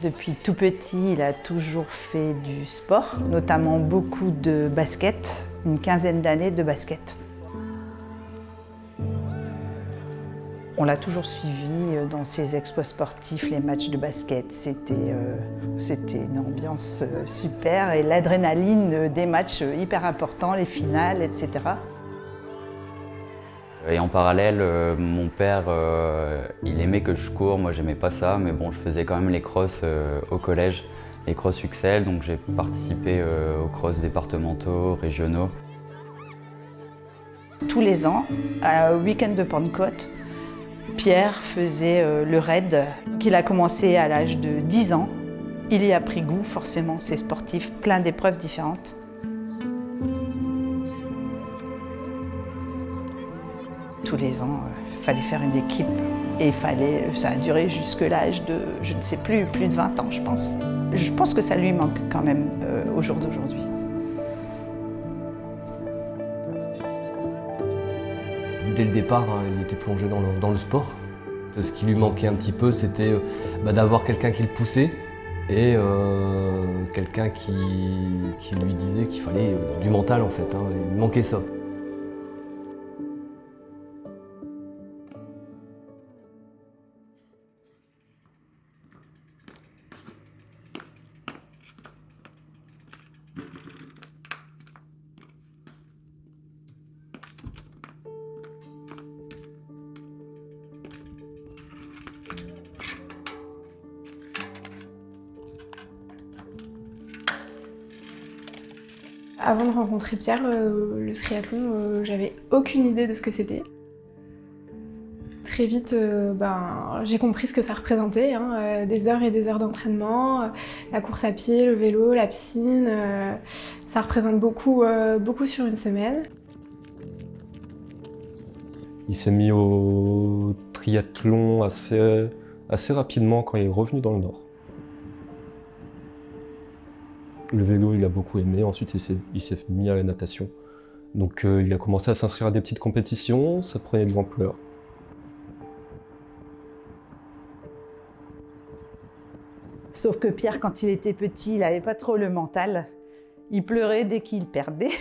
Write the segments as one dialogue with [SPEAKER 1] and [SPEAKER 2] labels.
[SPEAKER 1] Depuis tout petit, il a toujours fait du sport, notamment beaucoup de basket, une quinzaine d'années de basket. On l'a toujours suivi dans ses exploits sportifs, les matchs de basket. C'était une ambiance super et l'adrénaline des matchs hyper importants, les finales, etc.
[SPEAKER 2] Et en parallèle, mon père, il aimait que je cours, moi j'aimais pas ça, mais bon, je faisais quand même les crosses au collège, les crosses UXL, donc j'ai participé aux crosses départementaux, régionaux.
[SPEAKER 1] Tous les ans, au week-end de Pentecôte, Pierre faisait le raid qu'il a commencé à l'âge de 10 ans. Il y a pris goût, forcément, c'est sportif, plein d'épreuves différentes. Tous les ans, il fallait faire une équipe et ça a duré jusque l'âge de, je ne sais plus, plus de 20 ans, je pense. Je pense que ça lui manque quand même au jour d'aujourd'hui.
[SPEAKER 3] Dès le départ, il était plongé dans le sport. Ce qui lui manquait un petit peu, c'était d'avoir quelqu'un qui le poussait et quelqu'un qui lui disait qu'il fallait du mental en fait. Il manquait ça.
[SPEAKER 4] Avant de rencontrer Pierre, le triathlon, j'avais aucune idée de ce que c'était. Très vite, j'ai compris ce que ça représentait, des heures et des heures d'entraînement, la course à pied, le vélo, la piscine, ça représente beaucoup sur une semaine.
[SPEAKER 5] Il s'est mis au triathlon assez rapidement quand il est revenu dans le Nord. Le vélo, il a beaucoup aimé. Ensuite, il s'est mis à la natation. Donc, il a commencé à s'inscrire à des petites compétitions. Ça prenait de l'ampleur.
[SPEAKER 1] Sauf que Pierre, quand il était petit, il n'avait pas trop le mental. Il pleurait dès qu'il perdait.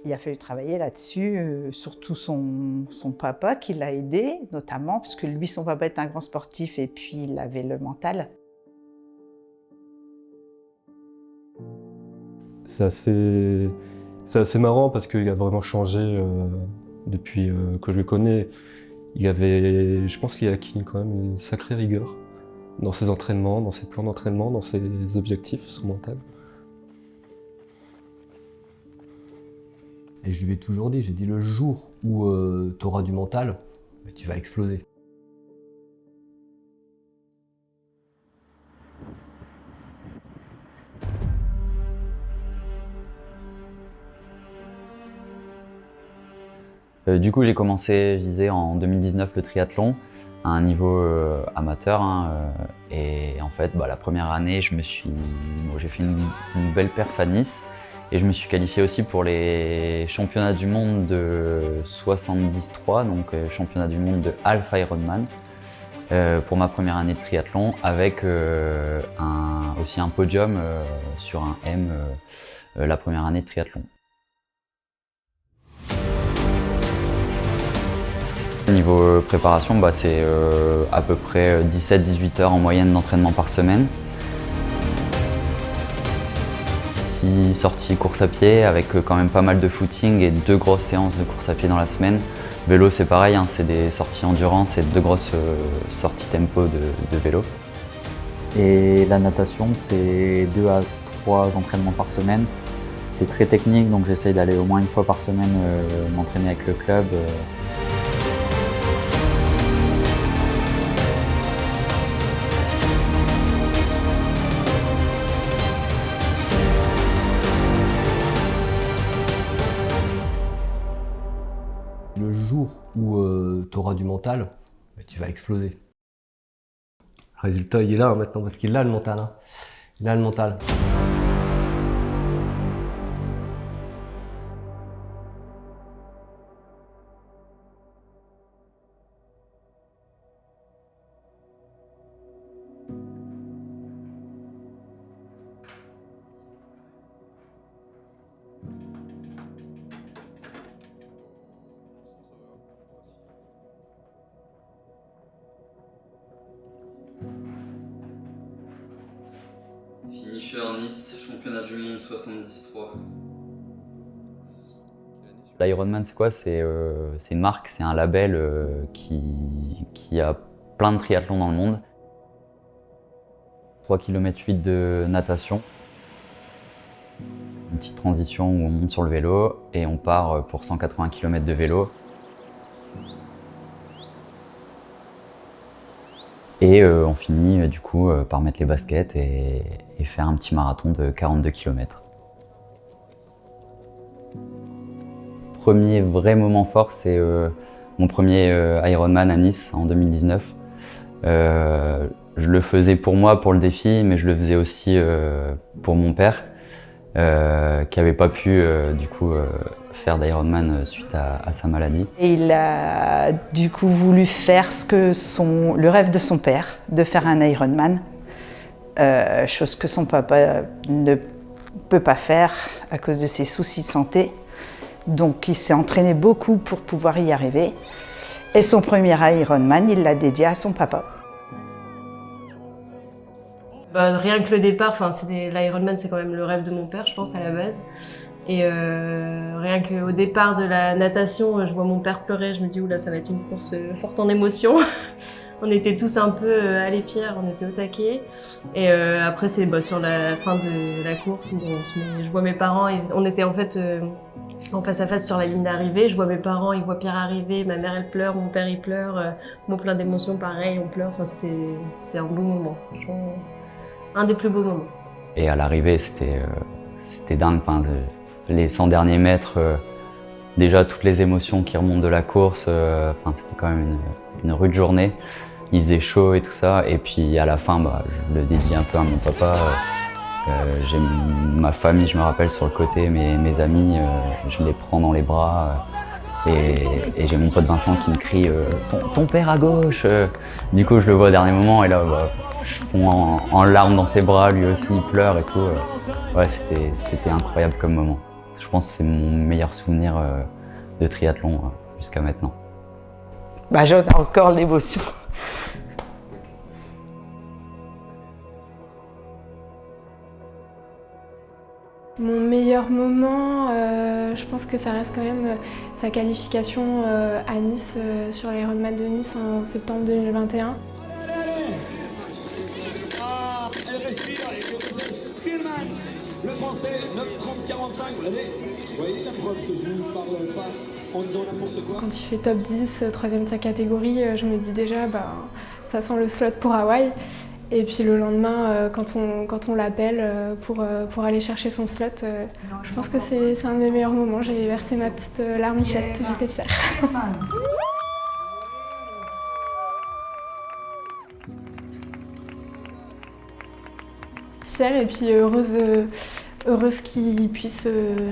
[SPEAKER 1] Il a fallu travailler là-dessus, surtout son papa qui l'a aidé, notamment, parce que lui, son papa est un grand sportif et puis il avait le mental.
[SPEAKER 5] C'est assez marrant parce qu'il a vraiment changé depuis que je le connais. Je pense qu'il a acquis quand même une sacrée rigueur dans ses entraînements, dans ses plans d'entraînement, dans ses objectifs, son mental.
[SPEAKER 3] Et je lui ai toujours dit, le jour où tu auras du mental, tu vas exploser.
[SPEAKER 2] Du coup, j'ai commencé, je disais, en 2019 le triathlon à un niveau amateur. Et en fait, la première année, j'ai fait une belle perf à Nice. Et je me suis qualifié aussi pour les championnats du monde de 73, donc championnat du monde de Half Ironman, pour ma première année de triathlon, avec aussi un podium sur un M la première année de triathlon. Niveau préparation, c'est à peu près 17-18 heures en moyenne d'entraînement par semaine. 6 sorties course à pied avec quand même pas mal de footing et 2 grosses séances de course à pied dans la semaine. Vélo, c'est pareil, c'est des sorties endurance et 2 grosses sorties tempo de vélo.
[SPEAKER 6] Et la natation, c'est 2 à 3 entraînements par semaine. C'est très technique, donc j'essaye d'aller au moins une fois par semaine m'entraîner avec le club.
[SPEAKER 3] Le jour où tu auras du mental, tu vas exploser. Le résultat, il est là maintenant, parce qu'il a le mental. Il a le mental.
[SPEAKER 2] finisher Nice, championnat du monde 73. L'Ironman, c'est quoi? C'est une marque, c'est un label qui a plein de triathlons dans le monde. 3 km 8 de natation. Une petite transition où on monte sur le vélo et on part pour 180 km de vélo. Et on finit du coup par mettre les baskets et faire un petit marathon de 42 km. Premier vrai moment fort, c'est mon premier Ironman à Nice en 2019. Je le faisais pour moi, pour le défi, mais je le faisais aussi pour mon père, qui n'avait pas pu du coup faire d'Ironman suite à sa maladie.
[SPEAKER 1] Et il a du coup voulu faire le rêve de son père, de faire un Ironman, chose que son papa ne peut pas faire à cause de ses soucis de santé. Donc il s'est entraîné beaucoup pour pouvoir y arriver. Et son premier Ironman, il l'a dédié à son papa.
[SPEAKER 7] Rien que le départ, l'Ironman c'est quand même le rêve de mon père, je pense, à la base. Et rien qu'au départ de la natation, je vois mon père pleurer, je me dis oula, ça va être une course forte en émotions. On était tous un peu à l'épière, on était au taquet. Et après c'est sur la fin de la course où je vois mes parents, on était en fait en face à face sur la ligne d'arrivée. Je vois mes parents, ils voient Pierre arriver, ma mère elle pleure, mon père il pleure, moi plein d'émotions pareil, on pleure. Enfin, c'était un beau moment, franchement, un des plus beaux moments.
[SPEAKER 2] Et à l'arrivée c'était dingue. Enfin, les 100 derniers mètres, déjà toutes les émotions qui remontent de la course, c'était quand même une rude journée. Il faisait chaud et tout ça, et puis à la fin, je le dédie un peu à mon papa. J'ai ma famille, je me rappelle, sur le côté, mes amis, je les prends dans les bras. Et j'ai mon pote Vincent qui me crie ton père à gauche. Du coup, je le vois au dernier moment, et là, je fonds en larmes dans ses bras, lui aussi, il pleure et tout. Ouais, c'était incroyable comme moment. Je pense que c'est mon meilleur souvenir de triathlon jusqu'à maintenant.
[SPEAKER 1] J'en ai encore l'émotion.
[SPEAKER 4] Mon meilleur moment, je pense que ça reste quand même sa qualification à Nice, sur l'Ironman de Nice en septembre 2021.
[SPEAKER 8] Elle respire avec le Tillmans, le français, 9:30-45, vous l'avez? Vous voyez la preuve que je ne vous parle pas en disant n'importe quoi.
[SPEAKER 4] Quand il fait top 10, troisième de sa catégorie, je me dis déjà, ça sent le slot pour Hawaï. Et puis le lendemain, quand on l'appelle pour aller chercher son slot, je pense que c'est un de mes meilleurs moments. J'ai versé ma petite larmichette, j'étais fière. Fière et puis heureuse qu'il puisse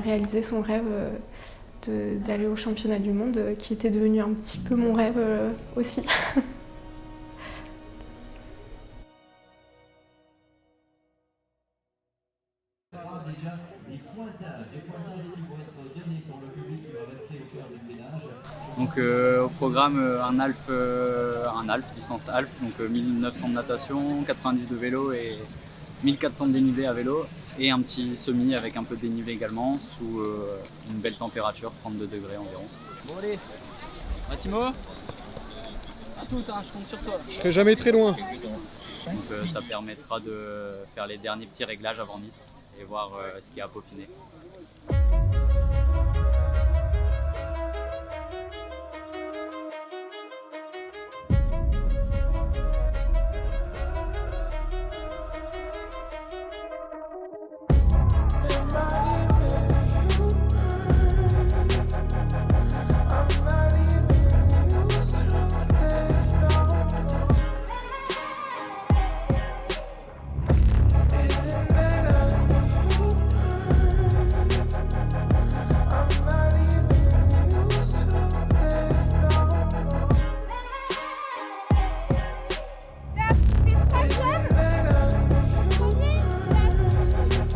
[SPEAKER 4] réaliser son rêve d'aller au championnat du monde, qui était devenu un petit peu mon rêve aussi.
[SPEAKER 2] Donc au programme un half distance half, donc 1900 de natation, 90 de vélo et 1400 de dénivelé à vélo, et un petit semi avec un peu de dénivelé également, sous une belle température, 32 degrés environ. Bon allez, Massimo, à tout, je compte sur toi.
[SPEAKER 9] Je serai jamais très loin.
[SPEAKER 2] Donc ça permettra de faire les derniers petits réglages avant Nice et voir ce qu'il y a à peaufiner.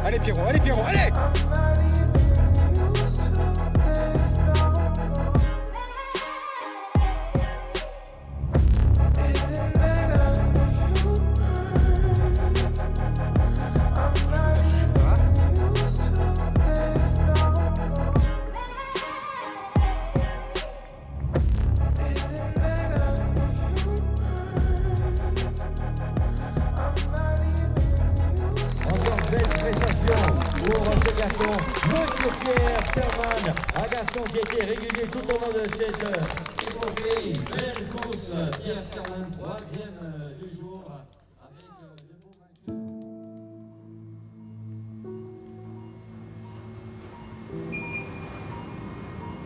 [SPEAKER 9] Allez Pierrot, allez!
[SPEAKER 8] félicitations. Monsieur Pierre Sherman, un garçon qui a été régulier tout au long de cette épopée. Belle course, Pierre Sherman, troisième du jour. Avec de beaux vainqueurs.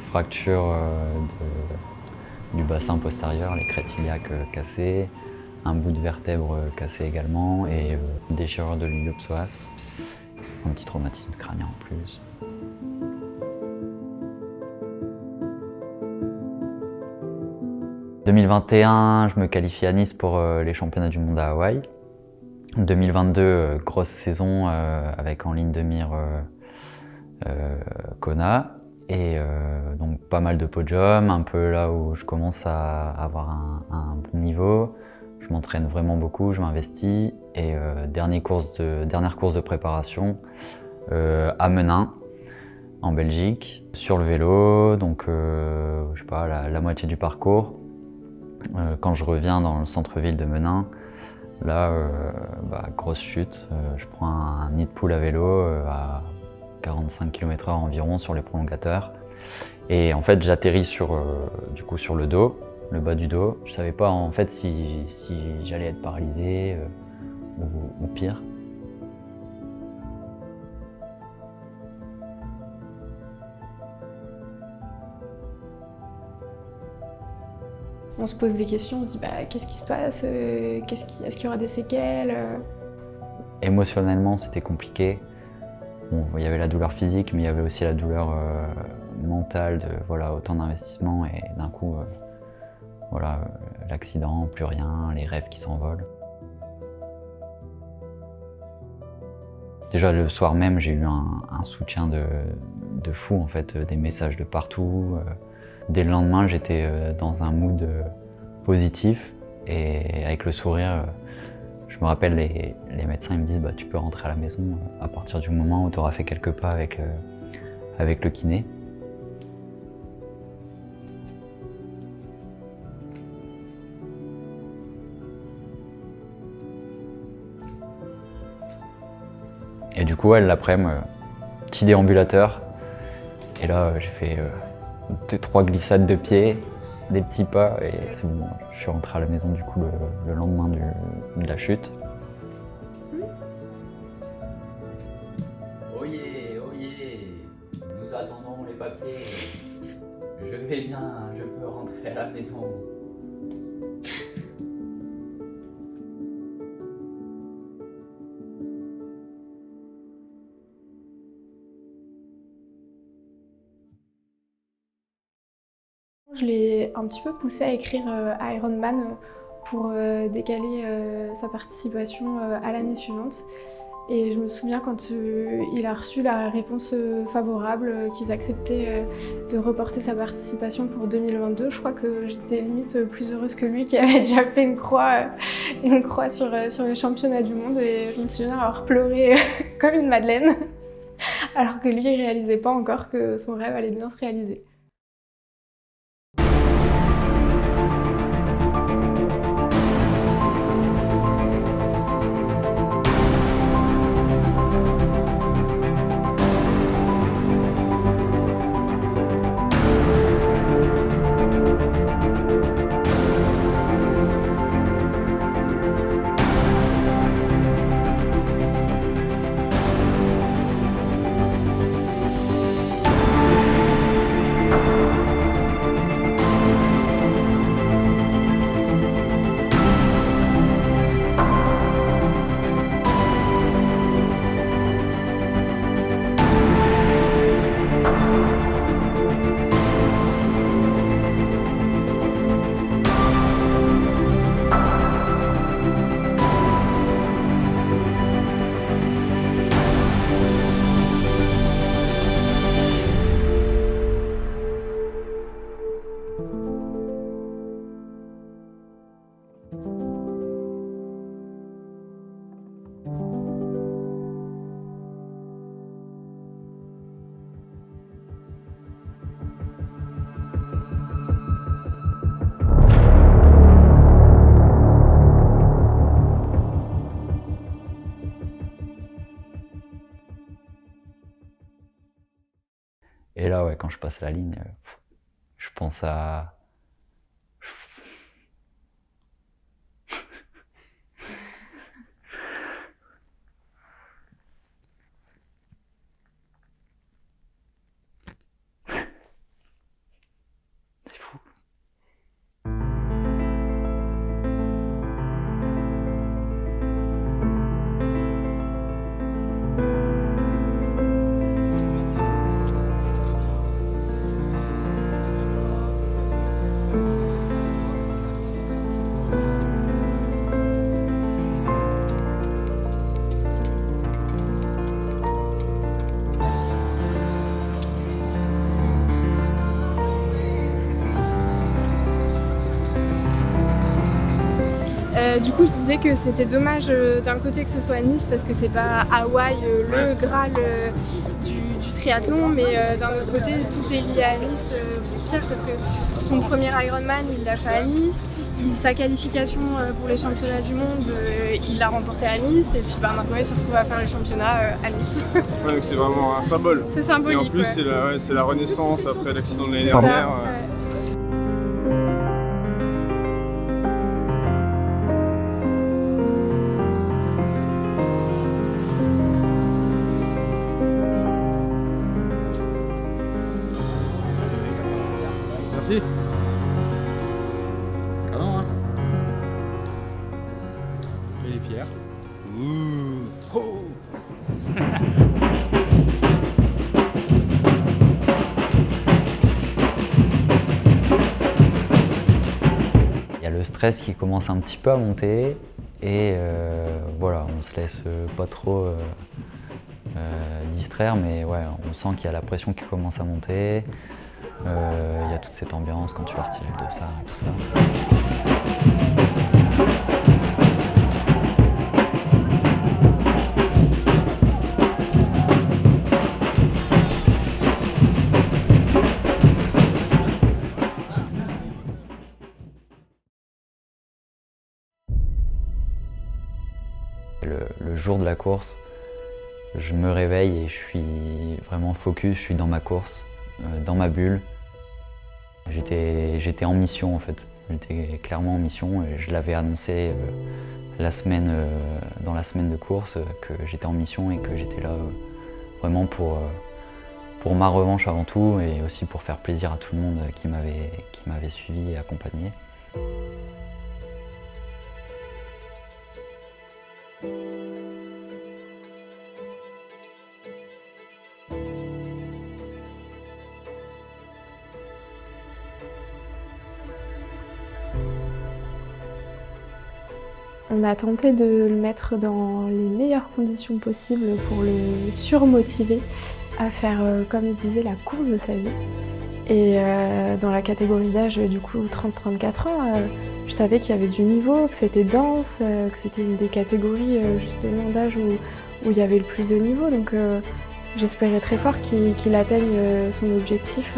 [SPEAKER 2] Fracture du bassin postérieur, les crêtes iliaques cassées, un bout de vertèbre cassé également et déchirure de l'iliopsoas, un petit traumatisme crânien en plus. En 2021, je me qualifie à Nice pour les championnats du monde à Hawaï. En 2022, grosse saison avec en ligne de mire Kona. Et donc pas mal de podiums, un peu là où je commence à avoir un bon niveau. Je m'entraîne vraiment beaucoup, je m'investis. Et dernière course de préparation à Menin, en Belgique, sur le vélo, donc je sais pas, la moitié du parcours. Quand je reviens dans le centre-ville de Menin, là, grosse chute. Je prends un nid de poule à vélo à 45 km/h environ sur les prolongateurs. Et en fait, j'atterris du coup sur le dos, le bas du dos. Je savais pas en fait si j'allais être paralysé ou pire.
[SPEAKER 4] On se pose des questions, on se dit qu'est-ce qui se passe, est-ce qu'il y aura des séquelles
[SPEAKER 2] Émotionnellement, c'était compliqué. Bon, il y avait la douleur physique, mais il y avait aussi la douleur mentale de autant d'investissement et d'un coup, l'accident, plus rien, les rêves qui s'envolent. Déjà le soir même, j'ai eu un soutien de fou en fait, des messages de partout. Dès le lendemain, j'étais dans un mood positif et avec le sourire. Je me rappelle, les médecins ils me disent tu peux rentrer à la maison à partir du moment où tu auras fait quelques pas avec le kiné. Et du coup, l'après-midi, petit déambulateur. Et là, j'ai fait 2-3 glissades de pied, des petits pas, et c'est bon, je suis rentré à la maison du coup le lendemain de la chute.
[SPEAKER 6] Oyez, oyez, nous attendons les papiers. Je vais bien, je peux rentrer à la maison.
[SPEAKER 4] Je l'ai un petit peu poussé à écrire Ironman pour décaler sa participation à l'année suivante. Et je me souviens quand il a reçu la réponse favorable, qu'ils acceptaient de reporter sa participation pour 2022. Je crois que j'étais limite plus heureuse que lui qui avait déjà fait une croix sur les championnats du monde. Et je me souviens avoir pleuré comme une madeleine, alors que lui, il réalisait pas encore que son rêve allait bien se réaliser.
[SPEAKER 2] quand je passe la ligne, je pense à... C'est fou.
[SPEAKER 4] Du coup, je disais que c'était dommage d'un côté que ce soit à Nice parce que c'est pas Hawaï le Graal du triathlon, mais d'un autre côté, tout est lié à Nice pour Pierre parce que son premier Ironman, il l'a fait à Nice. Sa qualification pour les championnats du monde, il l'a remporté à Nice et puis maintenant il se retrouve à faire les championnats à Nice.
[SPEAKER 9] Ouais, donc c'est vraiment un symbole.
[SPEAKER 4] C'est symbolique.
[SPEAKER 9] Et en plus,
[SPEAKER 4] ouais.
[SPEAKER 9] c'est la renaissance après l'accident de l'année
[SPEAKER 4] Ça,
[SPEAKER 9] dernière.
[SPEAKER 4] ouais.
[SPEAKER 9] Merci.
[SPEAKER 2] Comment, hein?
[SPEAKER 9] Il est fier.
[SPEAKER 2] Il y a le stress qui commence un petit peu à monter et voilà, on se laisse pas trop distraire, mais ouais, on sent qu'il y a la pression qui commence à monter. Il y a toute cette ambiance quand tu vas retirer le dossard et tout ça. Le jour de la course, je me réveille et je suis vraiment focus, je suis dans ma course, dans ma bulle. J'étais en mission en fait, j'étais clairement en mission et je l'avais annoncé dans la semaine de course que j'étais en mission et que j'étais là vraiment pour ma revanche avant tout et aussi pour faire plaisir à tout le monde qui m'avait suivi et accompagné.
[SPEAKER 4] On a tenté de le mettre dans les meilleures conditions possibles pour le surmotiver à faire, comme il disait, la course de sa vie. Et dans la catégorie d'âge du coup 30-34 ans, je savais qu'il y avait du niveau, que c'était dense, que c'était une des catégories justement d'âge où il y avait le plus de niveau. Donc j'espérais très fort qu'il atteigne son objectif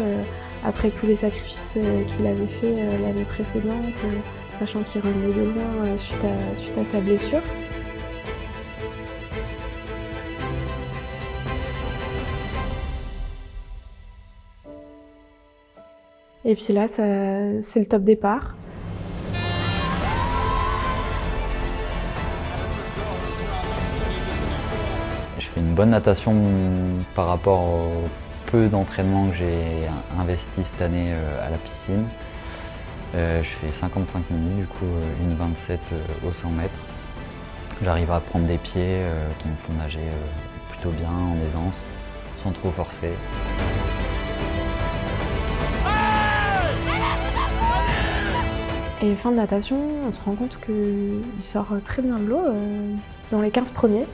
[SPEAKER 4] après tous les sacrifices qu'il avait fait l'année précédente. Sachant qu'il revenait de loin suite à sa blessure. Et puis là, c'est le top départ.
[SPEAKER 2] Je fais une bonne natation par rapport au peu d'entraînement que j'ai investi cette année à la piscine. Je fais 55 minutes, du coup 1,27 au 100 mètres. J'arrive à prendre des pieds qui me font nager plutôt bien, en aisance, sans trop forcer.
[SPEAKER 4] Et fin de natation, on se rend compte qu'il sort très bien de l'eau, dans les 15 premiers.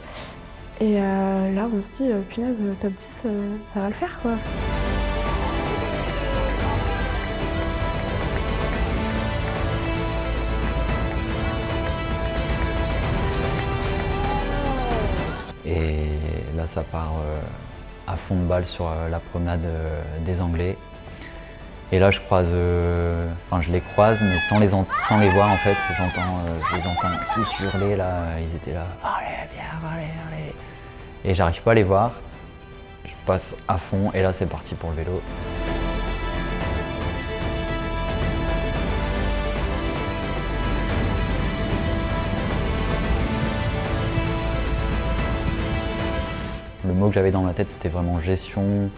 [SPEAKER 4] Et là, on se dit, punaise, top 10, ça va le faire, quoi.
[SPEAKER 2] Et là, ça part à fond de balle sur la promenade des Anglais. Et là, je les croise, mais sans les voir en fait. Je les entends tous hurler là. Ils étaient là, allez, bien, allez. Et j'arrive pas à les voir. je passe à fond et là c'est parti pour le vélo. Le mot que j'avais dans ma tête, c'était vraiment gestion,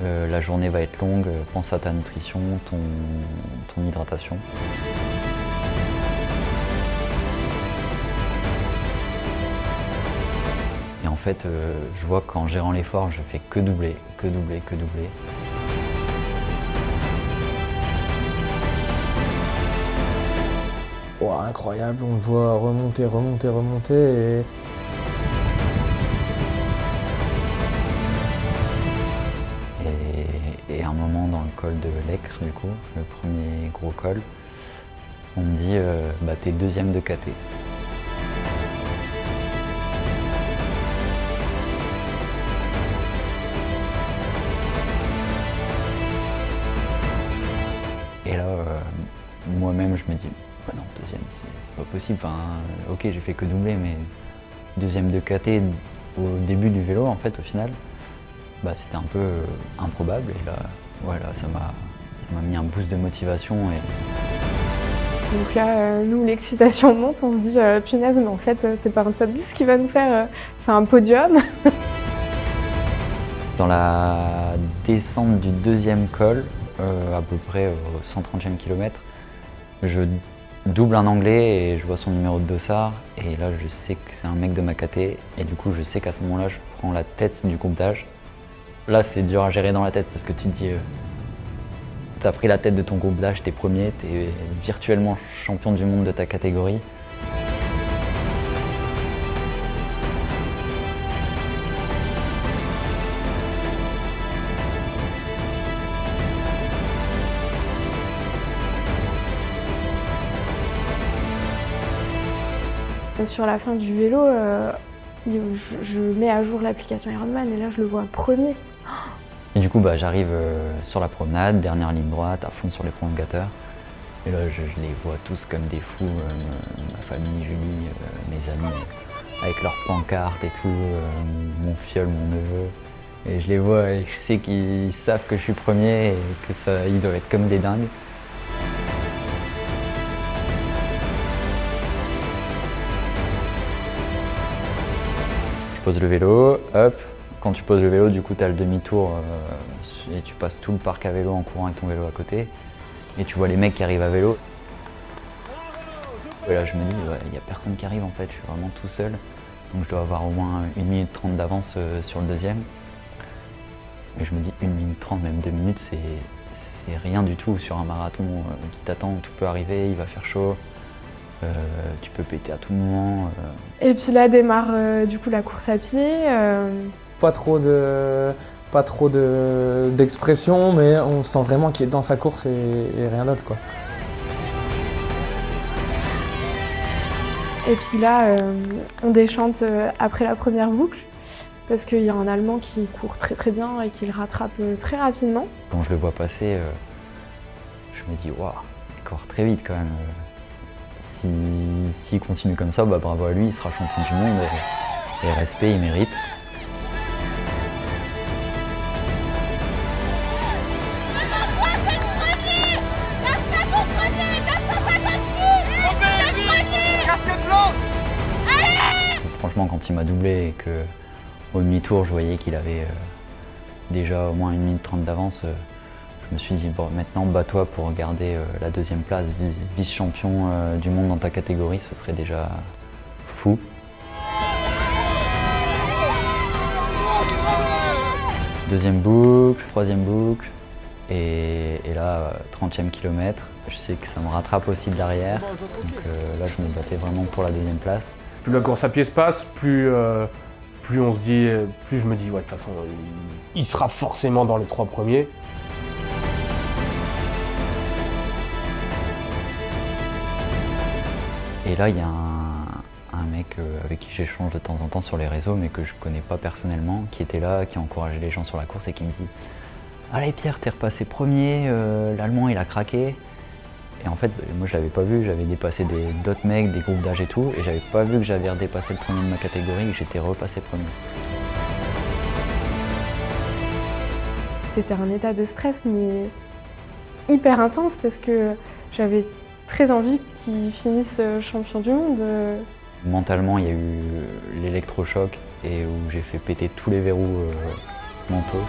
[SPEAKER 2] la journée va être longue, pense à ta nutrition, ton hydratation. Et en fait, je vois qu'en gérant l'effort, je fais que doubler, que doubler, que doubler.
[SPEAKER 10] Oh, incroyable, on le voit remonter, remonter, remonter.
[SPEAKER 2] Et à un moment dans le col de l'Ecre, du coup, le premier gros col, on me dit bah, t'es deuxième de KT. Et là, moi-même, je me dis, bah non, deuxième, c'est pas possible. Enfin, ok, j'ai fait que doubler, mais deuxième de KT au début du vélo, en fait, au final, bah, c'était un peu improbable. Et là, voilà, ça m'a mis un boost de motivation.
[SPEAKER 4] Donc là, nous, l'excitation monte, on se dit, punaise, mais en fait, c'est pas un top 10 qui va nous faire, c'est un podium.
[SPEAKER 2] Dans la descente du deuxième col, à peu près au 130e kilomètre, je double un Anglais et je vois son numéro de dossard. Et là, je sais que c'est un mec de ma KT. Et du coup, je sais qu'à ce moment-là, je prends la tête du groupe d'âge. Là, c'est dur à gérer dans la tête parce que tu te dis, t'as pris la tête de ton groupe d'âge, t'es premier, t'es virtuellement champion du monde de ta catégorie.
[SPEAKER 4] Sur la fin du vélo, je mets à jour l'application Ironman et là je le vois premier.
[SPEAKER 2] Et du coup, bah, j'arrive sur la promenade, dernière ligne droite, à fond sur les prolongateurs. Et là, je les vois tous comme des fous, ma famille, Julie, mes amis, avec leurs pancartes et tout, mon fiole, mon neveu. Et je les vois et je sais qu'ils savent que je suis premier et que ça, ils doivent être comme des dingues. Je pose le vélo, hop. Quand tu poses le vélo, du coup, tu as le demi-tour et tu passes tout le parc à vélo en courant avec ton vélo à côté. Et tu vois les mecs qui arrivent à vélo. Et là, je me dis, il n'y a personne qui arrive en fait, je suis vraiment tout seul. Donc je dois avoir au moins 1 minute 30 d'avance sur le deuxième. Et je me dis 1 minute 30, même 2 minutes, c'est rien du tout sur un marathon qui t'attend, tout peut arriver, il va faire chaud. Tu peux péter à tout moment.
[SPEAKER 4] Et puis là démarre du coup la course à pied.
[SPEAKER 10] Pas trop d'expression, mais on sent vraiment qu'il est dans sa course et rien d'autre, quoi.
[SPEAKER 4] Et puis là, on déchante après la première boucle, parce qu'il y a un Allemand qui court très très bien et qui le rattrape très rapidement.
[SPEAKER 2] Quand je le vois passer, je me dis, waouh, il court très vite quand même. S'il continue comme ça, bah, bravo à lui, il sera champion du monde et respect, il mérite. Franchement, quand il m'a doublé et qu'au demi-tour, je voyais qu'il avait déjà au moins 1 minute 30 d'avance, je me suis dit, bon, maintenant, bats-toi pour garder la deuxième place, vice-champion du monde dans ta catégorie, ce serait déjà fou. Deuxième boucle, troisième boucle, et là, 30e kilomètre, je sais que ça me rattrape aussi de l'arrière, donc là, je me battais vraiment pour la deuxième place.
[SPEAKER 11] Plus la course à pied se passe, plus on se dit, plus je me dis, ouais, de toute façon, il sera forcément dans les 3 premiers.
[SPEAKER 2] Et là, il y a un mec avec qui j'échange de temps en temps sur les réseaux, mais que je connais pas personnellement, qui était là, qui encourageait les gens sur la course et qui me dit « Allez Pierre, t'es repassé premier, l'Allemand il a craqué ». Et en fait, moi je l'avais pas vu, j'avais dépassé d'autres mecs, des groupes d'âge et tout, et j'avais pas vu que j'avais redépassé le premier de ma catégorie et que j'étais repassé premier.
[SPEAKER 4] C'était un état de stress, mais hyper intense parce que j'avais très envie qu'il finisse champion du monde.
[SPEAKER 2] Mentalement, il y a eu l'électrochoc et où j'ai fait péter tous les verrous mentaux.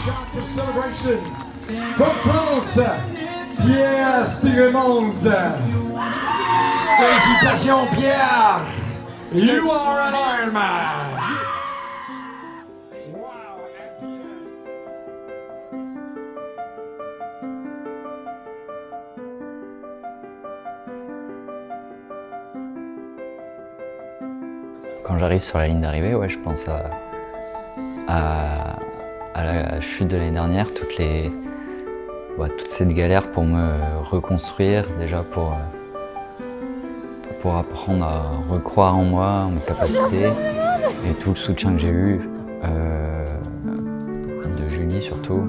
[SPEAKER 8] Chance of celebration from France, Pierre Spiegelmans. Félicitations Pierre, you are an Ironman.
[SPEAKER 2] Quand j'arrive sur la ligne d'arrivée, ouais, je pense à la chute de l'année dernière, toute cette galère pour me reconstruire, déjà pour apprendre à recroire en moi, en mes capacités, et tout le soutien que j'ai eu de Julie surtout,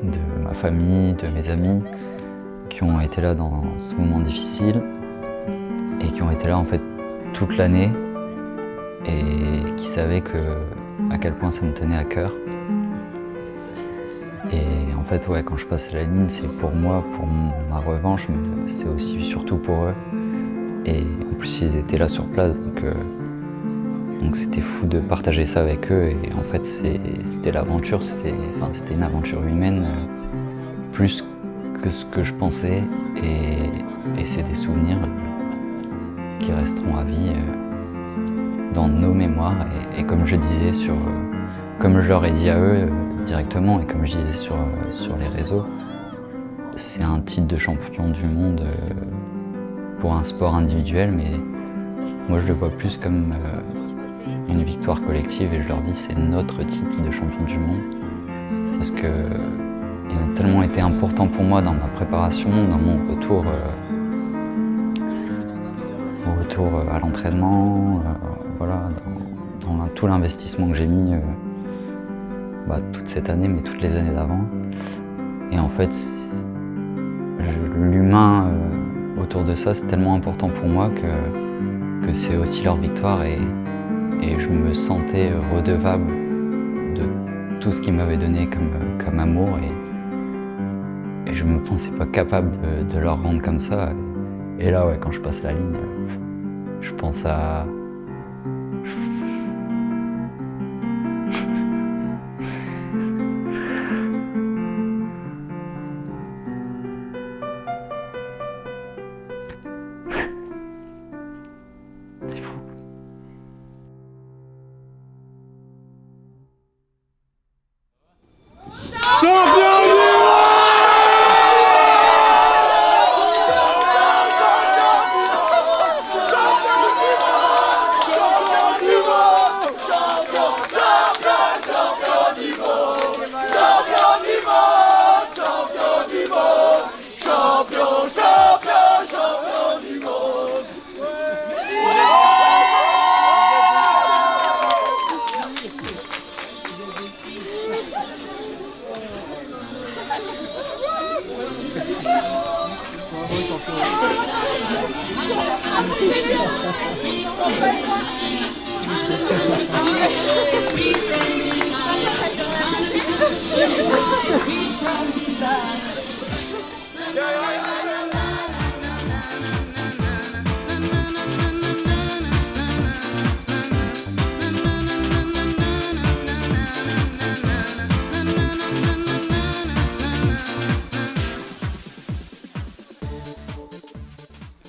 [SPEAKER 2] de ma famille, de mes amis, qui ont été là dans ce moment difficile et qui ont été là en fait toute l'année et qui savaient à quel point ça me tenait à cœur. Et en fait, ouais, quand je passe la ligne, c'est pour moi, pour ma revanche, mais c'est aussi surtout pour eux. Et en plus, ils étaient là sur place, donc c'était fou de partager ça avec eux. Et en fait, c'était l'aventure, c'était une aventure humaine, plus que ce que je pensais. Et c'est des souvenirs qui resteront à vie dans nos mémoires. Et comme je disais, comme je leur ai dit à eux directement, et comme je disais sur les réseaux, c'est un titre de champion du monde pour un sport individuel, mais moi je le vois plus comme une victoire collective, et je leur dis c'est notre titre de champion du monde, parce que il a tellement été important pour moi dans ma préparation, dans mon retour à l'entraînement, voilà, dans tout l'investissement que j'ai mis toute cette année, mais toutes les années d'avant. Et en fait, l'humain autour de ça, c'est tellement important pour moi que c'est aussi leur victoire, et je me sentais redevable de tout ce qu'ils m'avaient donné comme amour, et je me pensais pas capable de leur rendre comme ça. Et là, ouais, quand je passe la ligne, je pense à...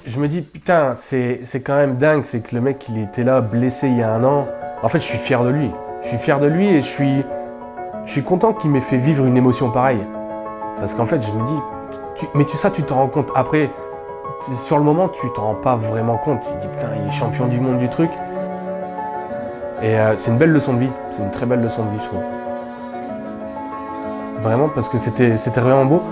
[SPEAKER 11] Je me dis, putain, c'est quand même dingue, c'est que le mec, il était là, blessé il y a 1 an. En fait, je suis fier de lui. Je suis fier de lui, et je suis content qu'il m'ait fait vivre une émotion pareille. Parce qu'en fait, je me dis, mais ça, tu t'en rends compte après. Sur le moment, tu t'en rends pas vraiment compte. Tu te dis, putain, il est champion du monde du truc. Et c'est une belle leçon de vie. C'est une très belle leçon de vie, je trouve. Vraiment, parce que c'était vraiment beau.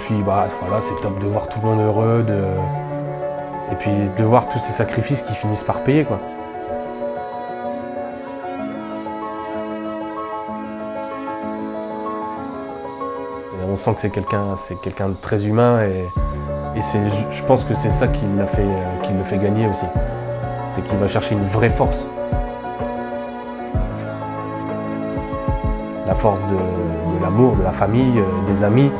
[SPEAKER 11] puis bah, voilà, c'est top de voir tout le monde heureux, et puis de voir tous ces sacrifices qui finissent par payer, quoi. On sent que c'est quelqu'un de très humain et je pense que c'est ça qui le fait gagner aussi. C'est qu'il va chercher une vraie force. La force de l'amour, de la famille, des amis.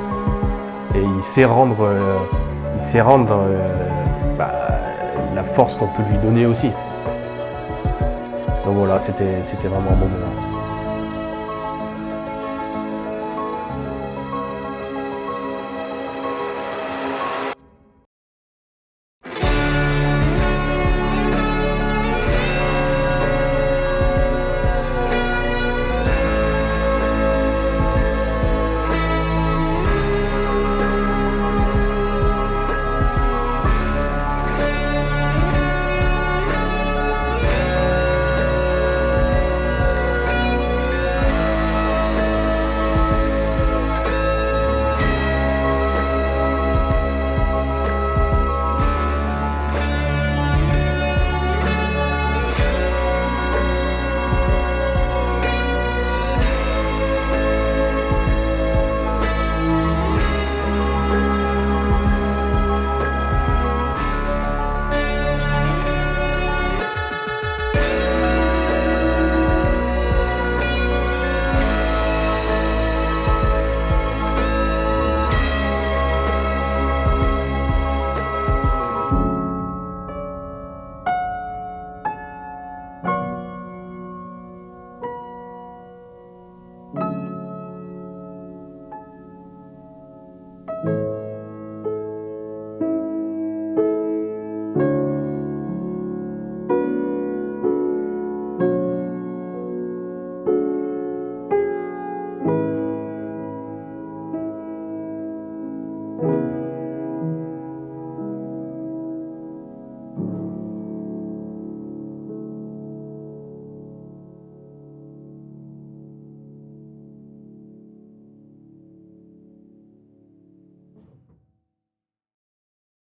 [SPEAKER 11] Et il sait rendre la force qu'on peut lui donner aussi. Donc voilà, c'était vraiment un bon moment.